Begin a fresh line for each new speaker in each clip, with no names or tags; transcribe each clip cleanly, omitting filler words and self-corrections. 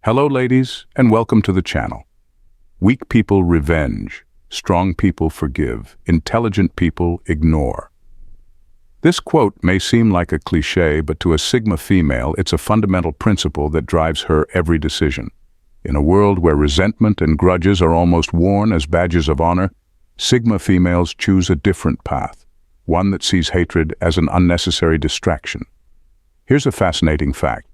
Hello ladies, and welcome to the channel. Weak people revenge, strong people forgive, intelligent people ignore. This quote may seem like a cliché, but to a Sigma female, it's a fundamental principle that drives her every decision. In a world where resentment and grudges are almost worn as badges of honor, Sigma females choose a different path, one that sees hatred as an unnecessary distraction. Here's a fascinating fact.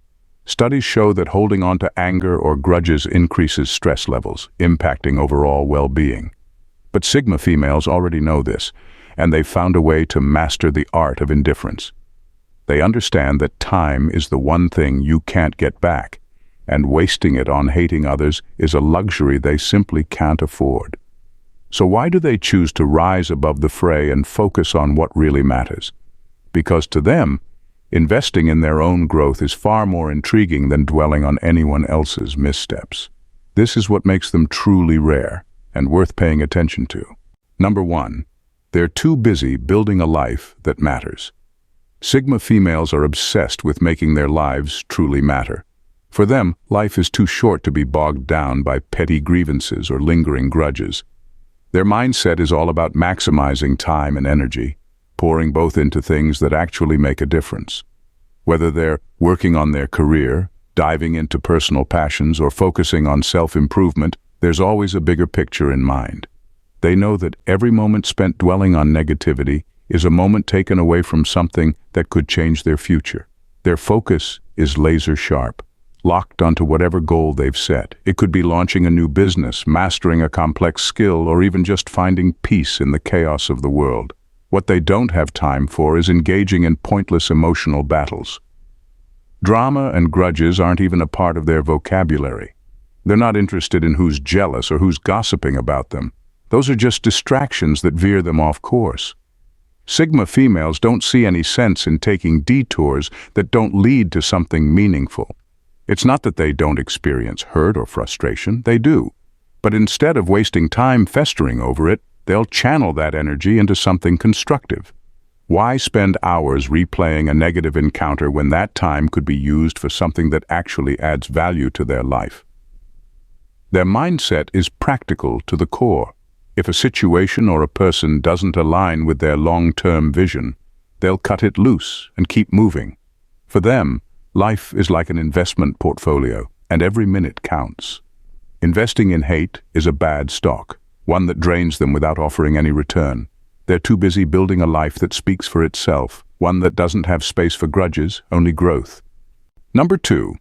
Studies show that holding on to anger or grudges increases stress levels, impacting overall well-being. But Sigma females already know this, and they've found a way to master the art of indifference. They understand that time is the one thing you can't get back, and wasting it on hating others is a luxury they simply can't afford. So why do they choose to rise above the fray and focus on what really matters? Because to them, investing in their own growth is far more intriguing than dwelling on anyone else's missteps. This is what makes them truly rare and worth paying attention to. Number 1. They're too busy building a life that matters. Sigma females are obsessed with making their lives truly matter. For them, life is too short to be bogged down by petty grievances or lingering grudges. Their mindset is all about maximizing time and energy, pouring both into things that actually make a difference. Whether they're working on their career, diving into personal passions, or focusing on self-improvement, there's always a bigger picture in mind. They know that every moment spent dwelling on negativity is a moment taken away from something that could change their future. Their focus is laser sharp, locked onto whatever goal they've set. It could be launching a new business, mastering a complex skill, or even just finding peace in the chaos of the world. What they don't have time for is engaging in pointless emotional battles. Drama and grudges aren't even a part of their vocabulary. They're not interested in who's jealous or who's gossiping about them. Those are just distractions that veer them off course. Sigma females don't see any sense in taking detours that don't lead to something meaningful. It's not that they don't experience hurt or frustration, they do. But instead of wasting time festering over it, they'll channel that energy into something constructive. Why spend hours replaying a negative encounter when that time could be used for something that actually adds value to their life? Their mindset is practical to the core. If a situation or a person doesn't align with their long-term vision, they'll cut it loose and keep moving. For them, life is like an investment portfolio, and every minute counts. Investing in hate is a bad stock, one that drains them without offering any return. They're too busy building a life that speaks for itself, one that doesn't have space for grudges, only growth. Number 2.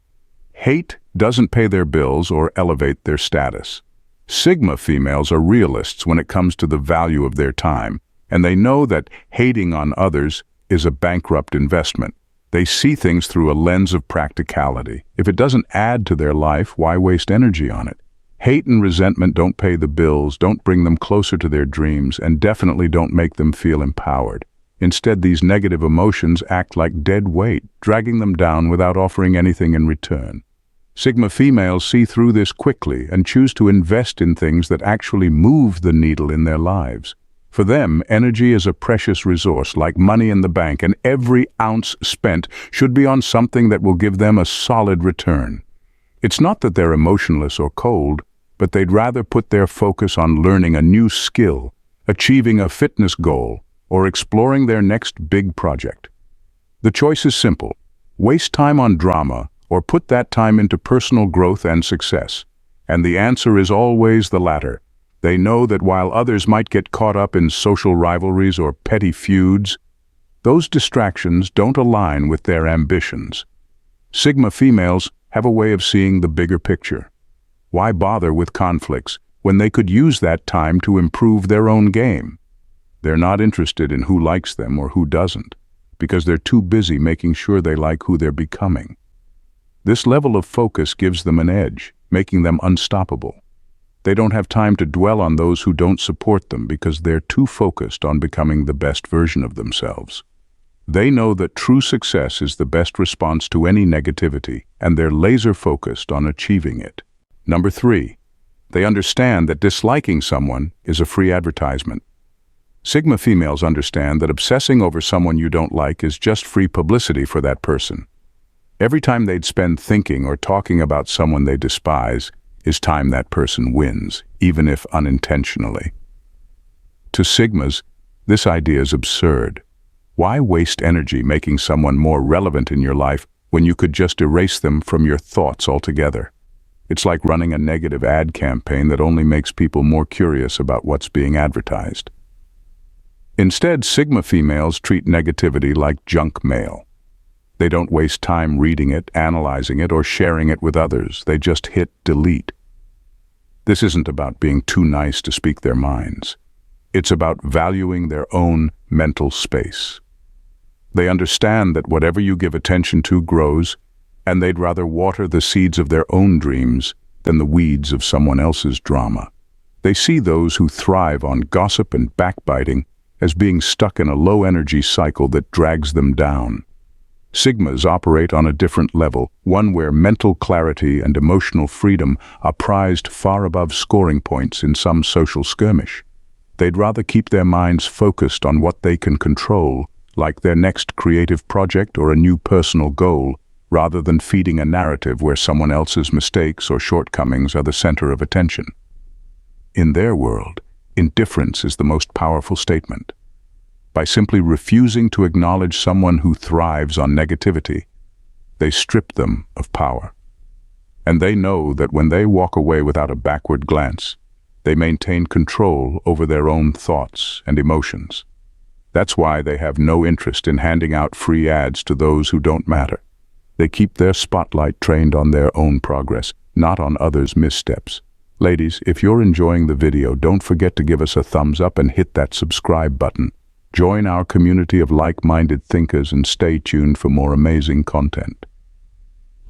Hate doesn't pay their bills or elevate their status. Sigma females are realists when it comes to the value of their time, and they know that hating on others is a bankrupt investment. They see things through a lens of practicality. If it doesn't add to their life, why waste energy on it? Hate and resentment don't pay the bills, don't bring them closer to their dreams, and definitely don't make them feel empowered. Instead, these negative emotions act like dead weight, dragging them down without offering anything in return. Sigma females see through this quickly and choose to invest in things that actually move the needle in their lives. For them, energy is a precious resource, like money in the bank, and every ounce spent should be on something that will give them a solid return. It's not that they're emotionless or cold, but they'd rather put their focus on learning a new skill, achieving a fitness goal, or exploring their next big project. The choice is simple: waste time on drama, or put that time into personal growth and success. And the answer is always the latter. They know that while others might get caught up in social rivalries or petty feuds, those distractions don't align with their ambitions. Sigma females have a way of seeing the bigger picture. Why bother with conflicts when they could use that time to improve their own game? They're not interested in who likes them or who doesn't, because they're too busy making sure they like who they're becoming. This level of focus gives them an edge, making them unstoppable. They don't have time to dwell on those who don't support them because they're too focused on becoming the best version of themselves. They know that true success is the best response to any negativity, and they're laser-focused on achieving it. Number 3. They understand that disliking someone is a free advertisement. Sigma females understand that obsessing over someone you don't like is just free publicity for that person. Every time they'd spend thinking or talking about someone they despise is time that person wins, even if unintentionally. To Sigmas, this idea is absurd. Why waste energy making someone more relevant in your life when you could just erase them from your thoughts altogether? It's like running a negative ad campaign that only makes people more curious about what's being advertised. Instead, Sigma females treat negativity like junk mail. They don't waste time reading it, analyzing it, or sharing it with others. They just hit delete. This isn't about being too nice to speak their minds. It's about valuing their own mental space. They understand that whatever you give attention to grows, and they'd rather water the seeds of their own dreams than the weeds of someone else's drama. They see those who thrive on gossip and backbiting as being stuck in a low-energy cycle that drags them down. Sigmas operate on a different level, one where mental clarity and emotional freedom are prized far above scoring points in some social skirmish. They'd rather keep their minds focused on what they can control, like their next creative project or a new personal goal, rather than feeding a narrative where someone else's mistakes or shortcomings are the center of attention. In their world, indifference is the most powerful statement. By simply refusing to acknowledge someone who thrives on negativity, they strip them of power. And they know that when they walk away without a backward glance, they maintain control over their own thoughts and emotions. That's why they have no interest in handing out free ads to those who don't matter. They keep their spotlight trained on their own progress, not on others' missteps. Ladies, if you're enjoying the video, don't forget to give us a thumbs up and hit that subscribe button. Join our community of like-minded thinkers and stay tuned for more amazing content.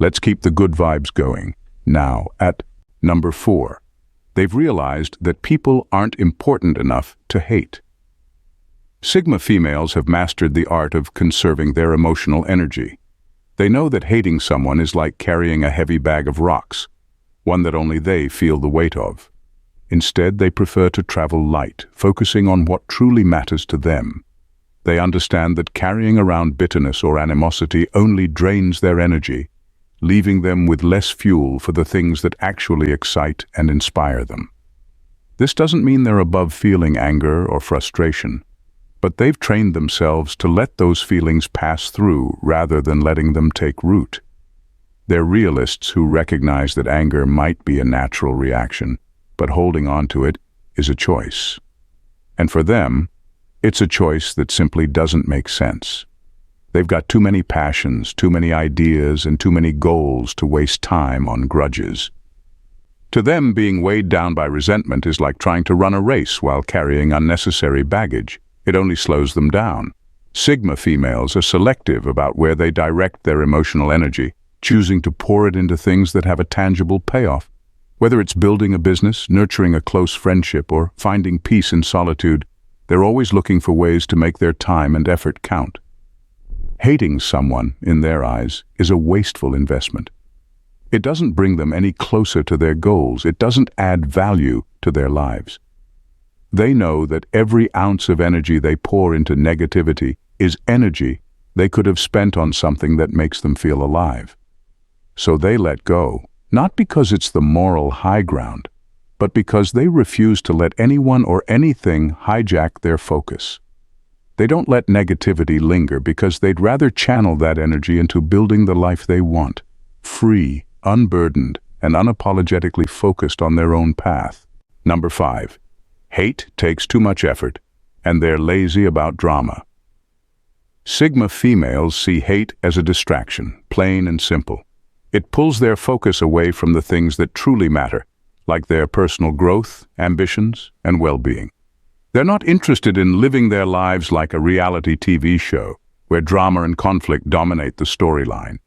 Let's keep the good vibes going. Now, at number 4, they've realized that people aren't important enough to hate. Sigma females have mastered the art of conserving their emotional energy. They know that hating someone is like carrying a heavy bag of rocks, one that only they feel the weight of. Instead, they prefer to travel light, focusing on what truly matters to them. They understand that carrying around bitterness or animosity only drains their energy, leaving them with less fuel for the things that actually excite and inspire them. This doesn't mean they're above feeling anger or frustration, but they've trained themselves to let those feelings pass through rather than letting them take root. They're realists who recognize that anger might be a natural reaction, but holding on to it is a choice. And for them, it's a choice that simply doesn't make sense. They've got too many passions, too many ideas, and too many goals to waste time on grudges. To them, being weighed down by resentment is like trying to run a race while carrying unnecessary baggage. It only slows them down. Sigma females are selective about where they direct their emotional energy, choosing to pour it into things that have a tangible payoff. Whether it's building a business, nurturing a close friendship, or finding peace in solitude, they're always looking for ways to make their time and effort count. Hating someone, in their eyes, is a wasteful investment. It doesn't bring them any closer to their goals. It doesn't add value to their lives. They know that every ounce of energy they pour into negativity is energy they could have spent on something that makes them feel alive. So they let go, not because it's the moral high ground, but because they refuse to let anyone or anything hijack their focus. They don't let negativity linger because they'd rather channel that energy into building the life they want, free, unburdened, and unapologetically focused on their own path. Number 5. Hate takes too much effort, and they're lazy about drama. Sigma females see hate as a distraction, plain and simple. It pulls their focus away from the things that truly matter, like their personal growth, ambitions, and well-being. They're not interested in living their lives like a reality TV show, where drama and conflict dominate the storyline.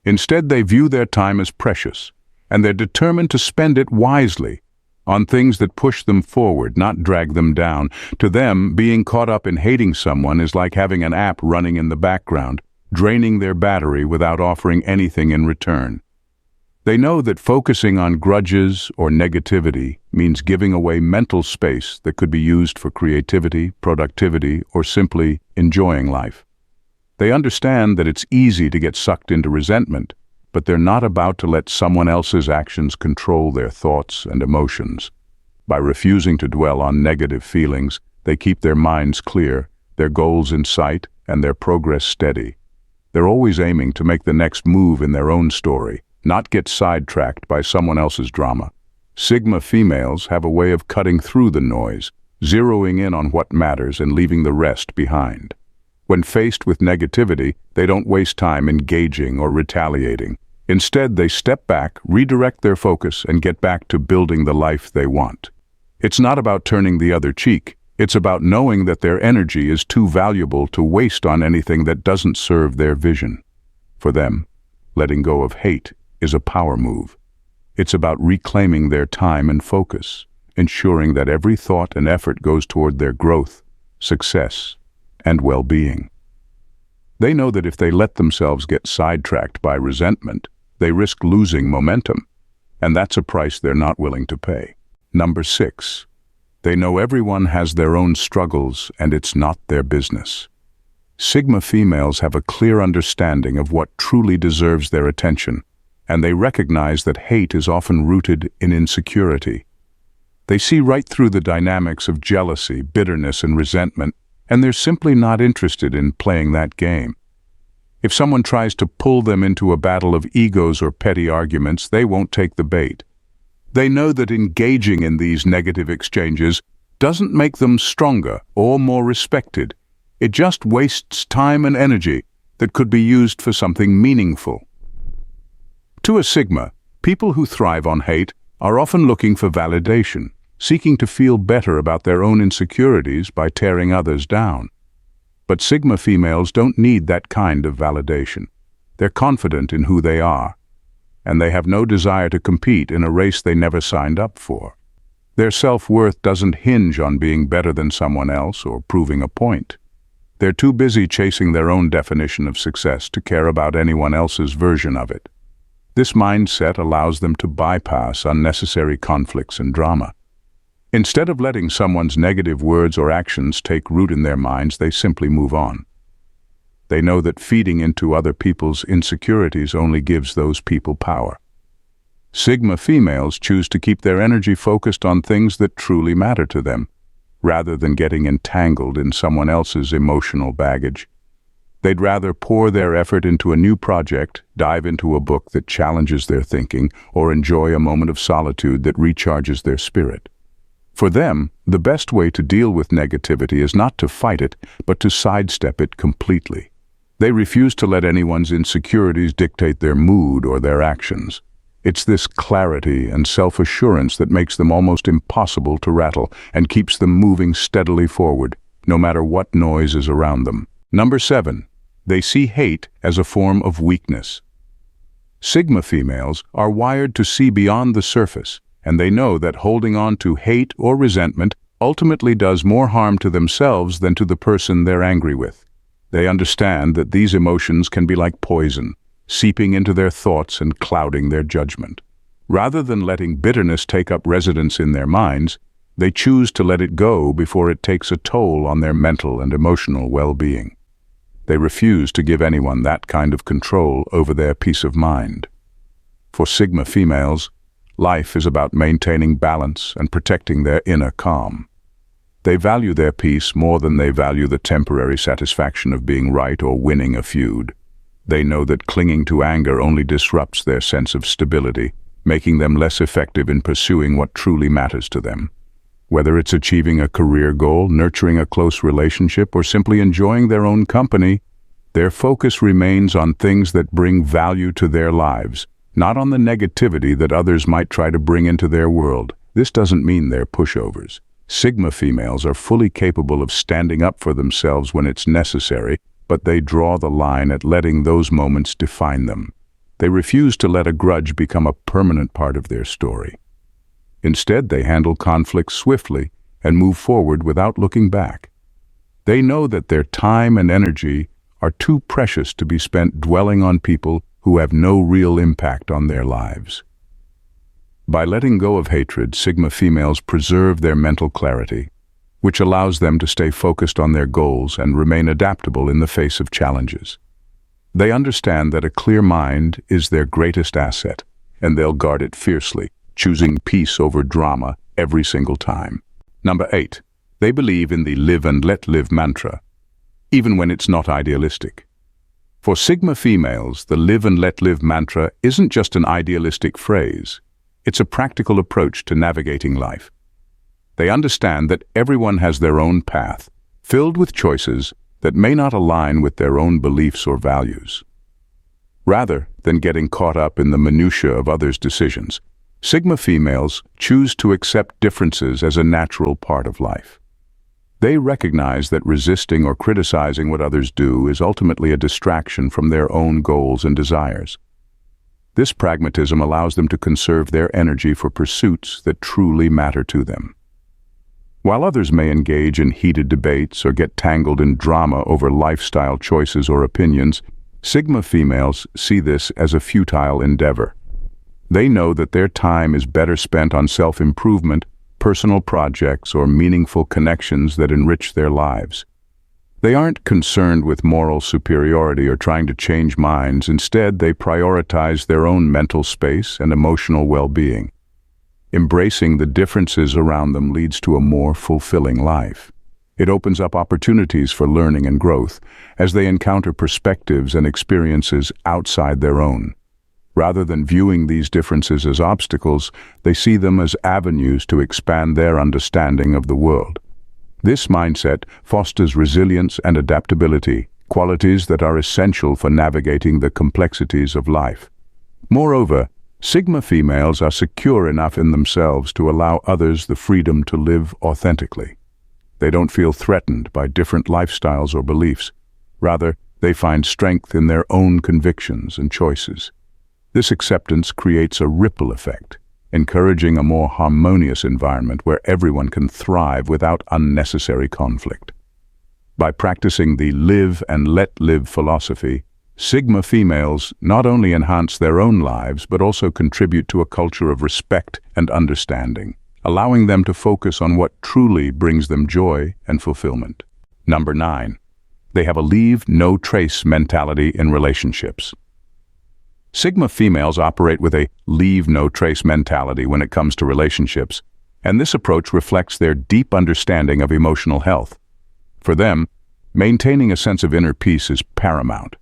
Instead, they view their time as precious, and they're determined to spend it wisely, on things that push them forward, not drag them down. To them, being caught up in hating someone is like having an app running in the background, draining their battery without offering anything in return. They know that focusing on grudges or negativity means giving away mental space that could be used for creativity, productivity, or simply enjoying life. They understand that it's easy to get sucked into resentment, but they're not about to let someone else's actions control their thoughts and emotions. By refusing to dwell on negative feelings, they keep their minds clear, their goals in sight, and their progress steady. They're always aiming to make the next move in their own story, not get sidetracked by someone else's drama. Sigma females have a way of cutting through the noise, zeroing in on what matters and leaving the rest behind. When faced with negativity, they don't waste time engaging or retaliating. Instead, they step back, redirect their focus, and get back to building the life they want. It's not about turning the other cheek. It's about knowing that their energy is too valuable to waste on anything that doesn't serve their vision. For them, letting go of hate is a power move. It's about reclaiming their time and focus, ensuring that every thought and effort goes toward their growth, success, and well-being. They know that if they let themselves get sidetracked by resentment, they risk losing momentum, and that's a price they're not willing to pay. Number 6. They know everyone has their own struggles and it's not their business. Sigma females have a clear understanding of what truly deserves their attention, and they recognize that hate is often rooted in insecurity. They see right through the dynamics of jealousy, bitterness, and resentment, and they're simply not interested in playing that game. If someone tries to pull them into a battle of egos or petty arguments, they won't take the bait. They know that engaging in these negative exchanges doesn't make them stronger or more respected. It just wastes time and energy that could be used for something meaningful. To a Sigma, people who thrive on hate are often looking for validation, seeking to feel better about their own insecurities by tearing others down. But Sigma females don't need that kind of validation. They're confident in who they are, and they have no desire to compete in a race they never signed up for. Their self-worth doesn't hinge on being better than someone else or proving a point. They're too busy chasing their own definition of success to care about anyone else's version of it. This mindset allows them to bypass unnecessary conflicts and drama. Instead of letting someone's negative words or actions take root in their minds, they simply move on. They know that feeding into other people's insecurities only gives those people power. Sigma females choose to keep their energy focused on things that truly matter to them, rather than getting entangled in someone else's emotional baggage. They'd rather pour their effort into a new project, dive into a book that challenges their thinking, or enjoy a moment of solitude that recharges their spirit. For them, the best way to deal with negativity is not to fight it, but to sidestep it completely. They refuse to let anyone's insecurities dictate their mood or their actions. It's this clarity and self-assurance that makes them almost impossible to rattle and keeps them moving steadily forward, no matter what noise is around them. Number 7. They see hate as a form of weakness. Sigma females are wired to see beyond the surface, and they know that holding on to hate or resentment ultimately does more harm to themselves than to the person they're angry with. They understand that these emotions can be like poison, seeping into their thoughts and clouding their judgment. Rather than letting bitterness take up residence in their minds, they choose to let it go before it takes a toll on their mental and emotional well-being. They refuse to give anyone that kind of control over their peace of mind. For Sigma females, life is about maintaining balance and protecting their inner calm. They value their peace more than they value the temporary satisfaction of being right or winning a feud. They know that clinging to anger only disrupts their sense of stability, making them less effective in pursuing what truly matters to them. Whether it's achieving a career goal, nurturing a close relationship, or simply enjoying their own company, their focus remains on things that bring value to their lives, not on the negativity that others might try to bring into their world. This doesn't mean they're pushovers. Sigma females are fully capable of standing up for themselves when it's necessary, but they draw the line at letting those moments define them. They refuse to let a grudge become a permanent part of their story. Instead, they handle conflicts swiftly and move forward without looking back. They know that their time and energy are too precious to be spent dwelling on people who have no real impact on their lives. By letting go of hatred, Sigma females preserve their mental clarity. which allows them to stay focused on their goals and remain adaptable in the face of challenges. They understand that a clear mind is their greatest asset, and they'll guard it fiercely, choosing peace over drama every single time. Number 8. They believe in the live and let live mantra, even when it's not idealistic. For Sigma females, the live and let live mantra isn't just an idealistic phrase. It's a practical approach to navigating life. They understand that everyone has their own path, filled with choices that may not align with their own beliefs or values. Rather than getting caught up in the minutiae of others' decisions, Sigma females choose to accept differences as a natural part of life. They recognize that resisting or criticizing what others do is ultimately a distraction from their own goals and desires. This pragmatism allows them to conserve their energy for pursuits that truly matter to them. While others may engage in heated debates or get tangled in drama over lifestyle choices or opinions, Sigma females see this as a futile endeavor. They know that their time is better spent on self-improvement, personal projects, or meaningful connections that enrich their lives. They aren't concerned with moral superiority or trying to change minds. Instead, they prioritize their own mental space and emotional well-being. Embracing the differences around them leads to a more fulfilling life. It opens up opportunities for learning and growth as they encounter perspectives and experiences outside their own. Rather than viewing these differences as obstacles, they see them as avenues to expand their understanding of the world. This mindset fosters resilience and adaptability, qualities that are essential for navigating the complexities of life. Moreover, Sigma females are secure enough in themselves to allow others the freedom to live authentically. They don't feel threatened by different lifestyles or beliefs. Rather, they find strength in their own convictions and choices. This acceptance creates a ripple effect, encouraging a more harmonious environment where everyone can thrive without unnecessary conflict. By practicing the live and let live philosophy, Sigma females not only enhance their own lives but also contribute to a culture of respect and understanding, allowing them to focus on what truly brings them joy and fulfillment. Number 9. They have a leave no trace mentality in relationships. Sigma females operate with a leave no trace mentality when it comes to relationships, and this approach reflects their deep understanding of emotional health. For them, maintaining a sense of inner peace is paramount,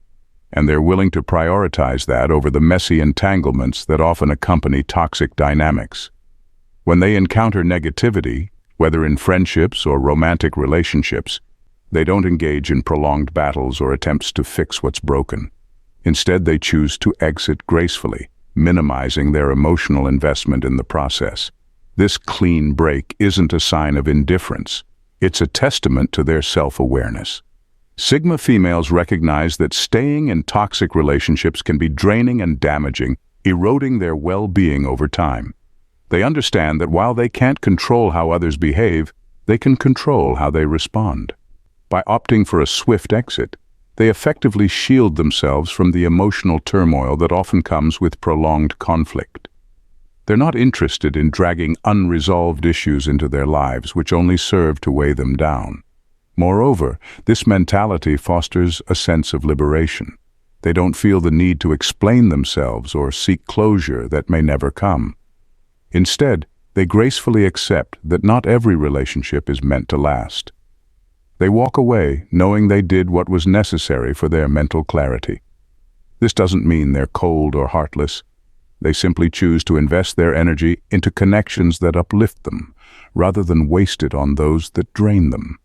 and they're willing to prioritize that over the messy entanglements that often accompany toxic dynamics. When they encounter negativity, whether in friendships or romantic relationships, they don't engage in prolonged battles or attempts to fix what's broken. Instead, they choose to exit gracefully, minimizing their emotional investment in the process. This clean break isn't a sign of indifference. It's a testament to their self-awareness. Sigma females recognize that staying in toxic relationships can be draining and damaging, eroding their well-being over time. They understand that while they can't control how others behave, they can control how they respond. By opting for a swift exit, they effectively shield themselves from the emotional turmoil that often comes with prolonged conflict. They're not interested in dragging unresolved issues into their lives, which only serve to weigh them down. Moreover, this mentality fosters a sense of liberation. They don't feel the need to explain themselves or seek closure that may never come. Instead, they gracefully accept that not every relationship is meant to last. They walk away knowing they did what was necessary for their mental clarity. This doesn't mean they're cold or heartless. They simply choose to invest their energy into connections that uplift them, rather than waste it on those that drain them.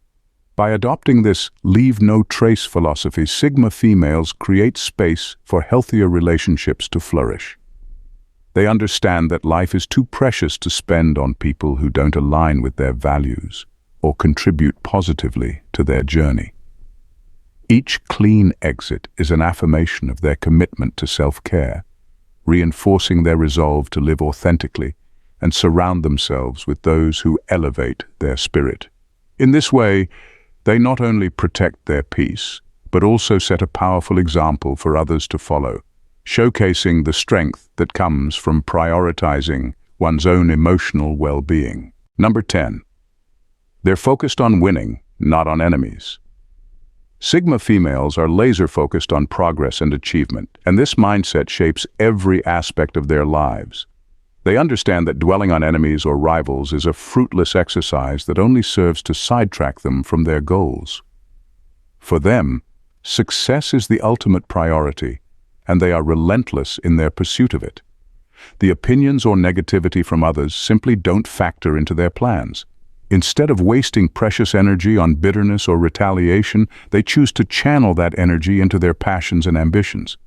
By adopting this leave no trace philosophy, Sigma females create space for healthier relationships to flourish. They understand that life is too precious to spend on people who don't align with their values or contribute positively to their journey. Each clean exit is an affirmation of their commitment to self-care, reinforcing their resolve to live authentically and surround themselves with those who elevate their spirit. In this way, they not only protect their peace, but also set a powerful example for others to follow, showcasing the strength that comes from prioritizing one's own emotional well-being. Number 10. They're focused on winning, not on enemies. Sigma females are laser-focused on progress and achievement, and this mindset shapes every aspect of their lives. They understand that dwelling on enemies or rivals is a fruitless exercise that only serves to sidetrack them from their goals. For them, success is the ultimate priority, and they are relentless in their pursuit of it. The opinions or negativity from others simply don't factor into their plans. Instead of wasting precious energy on bitterness or retaliation, they choose to channel that energy into their passions and ambitions.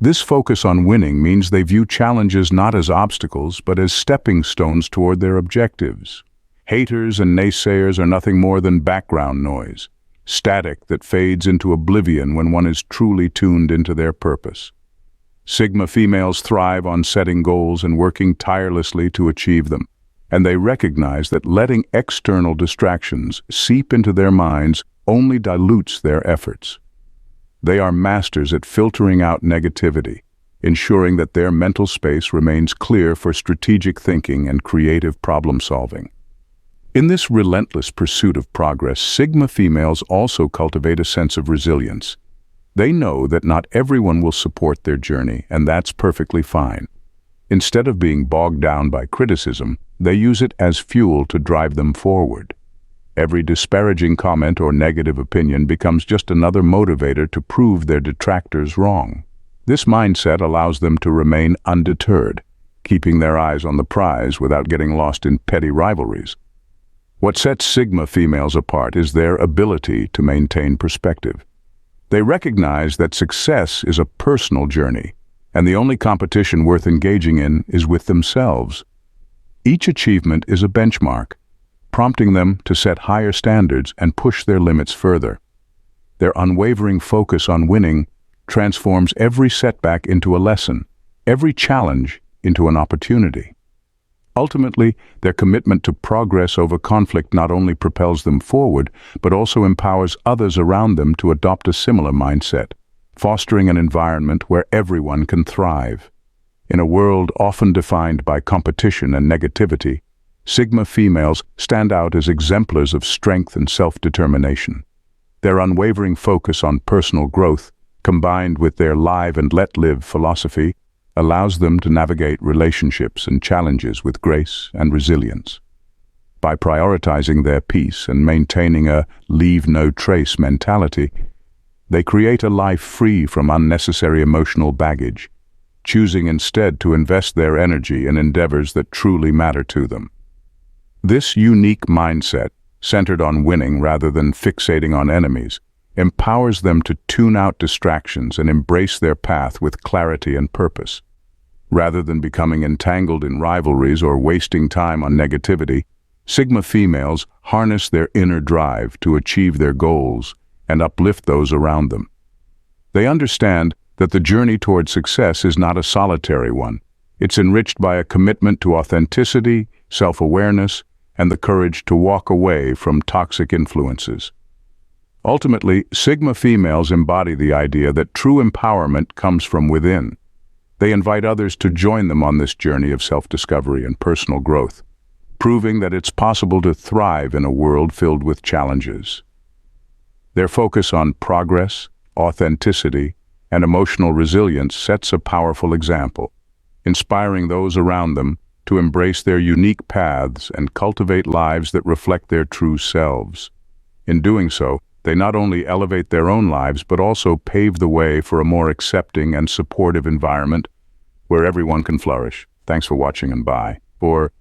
This focus on winning means they view challenges not as obstacles, but as stepping stones toward their objectives. Haters and naysayers are nothing more than background noise, static that fades into oblivion when one is truly tuned into their purpose. Sigma females thrive on setting goals and working tirelessly to achieve them, and they recognize that letting external distractions seep into their minds only dilutes their efforts. They are masters at filtering out negativity, ensuring that their mental space remains clear for strategic thinking and creative problem-solving. In this relentless pursuit of progress, Sigma females also cultivate a sense of resilience. They know that not everyone will support their journey, and that's perfectly fine. Instead of being bogged down by criticism, they use it as fuel to drive them forward. Every disparaging comment or negative opinion becomes just another motivator to prove their detractors wrong. This mindset allows them to remain undeterred, keeping their eyes on the prize without getting lost in petty rivalries. What sets Sigma females apart is their ability to maintain perspective. They recognize that success is a personal journey, and the only competition worth engaging in is with themselves. Each achievement is a benchmark, prompting them to set higher standards and push their limits further. Their unwavering focus on winning transforms every setback into a lesson, every challenge into an opportunity. Ultimately, their commitment to progress over conflict not only propels them forward, but also empowers others around them to adopt a similar mindset, fostering an environment where everyone can thrive. In a world often defined by competition and negativity, Sigma females stand out as exemplars of strength and self-determination. Their unwavering focus on personal growth, combined with their live and let live philosophy, allows them to navigate relationships and challenges with grace and resilience. By prioritizing their peace and maintaining a leave no trace mentality, they create a life free from unnecessary emotional baggage, choosing instead to invest their energy in endeavors that truly matter to them. This unique mindset, centered on winning rather than fixating on enemies, empowers them to tune out distractions and embrace their path with clarity and purpose. Rather than becoming entangled in rivalries or wasting time on negativity, Sigma females harness their inner drive to achieve their goals and uplift those around them. They understand that the journey toward success is not a solitary one. It's enriched by a commitment to authenticity, self-awareness, and the courage to walk away from toxic influences. Ultimately, Sigma females embody the idea that true empowerment comes from within. They invite others to join them on this journey of self-discovery and personal growth, proving that it's possible to thrive in a world filled with challenges. Their focus on progress, authenticity, and emotional resilience sets a powerful example, inspiring those around them to embrace their unique paths and cultivate lives that reflect their true selves. In doing so, they not only elevate their own lives but also pave the way for a more accepting and supportive environment where everyone can flourish. Thanks for watching and bye. For